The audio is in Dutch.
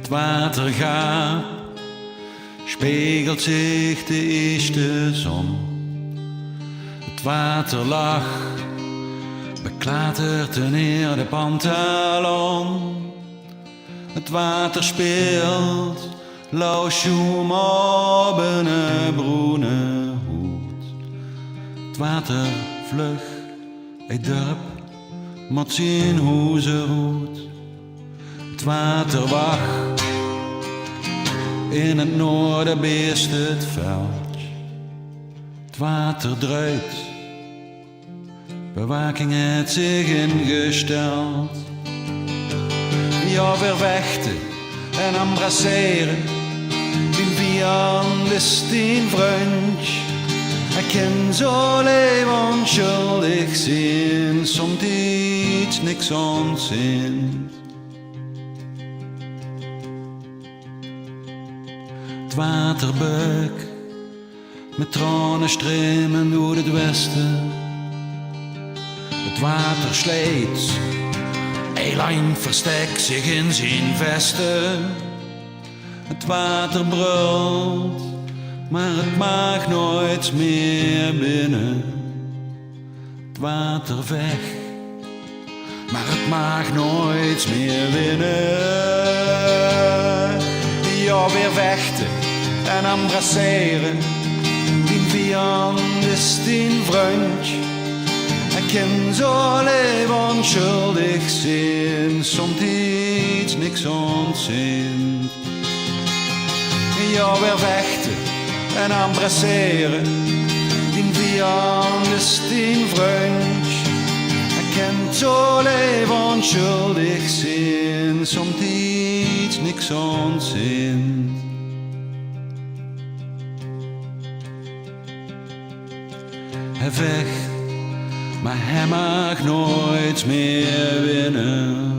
Het water gaat, spiegelt zich de eerste zon. Het water lacht, beklatert neer de pantalon. Het water speelt, lauwsjoem op een groene hoed. Het water vlug, het dorp, moet zien hoe ze roet. Het water wacht, in het noorden beest het veld. Het water druipt, bewaking heeft zich ingesteld. Ja, weer vechten en embrasseren, die vijand is die vriend. Hij kan zo leven onschuldig zijn, soms iets niks onzin. Het water buik, met tranen stremen door het westen. Het water sleet, eiland verstekt zich in zijn vesten. Het water brult, maar het mag nooit meer binnen. Het water weg, maar het mag nooit meer winnen. Ja, weer vechten en embrasseren, die vijand is die vriend. Hij kan zo leven onschuldig zijn, soms iets niks ontzint. Ja, weer vechten en embrasseren, die vijand is die vriend. Hij kan zo leven onschuldig zijn, soms iets niks ontzint. Hij vecht, maar hij mag nooit meer winnen.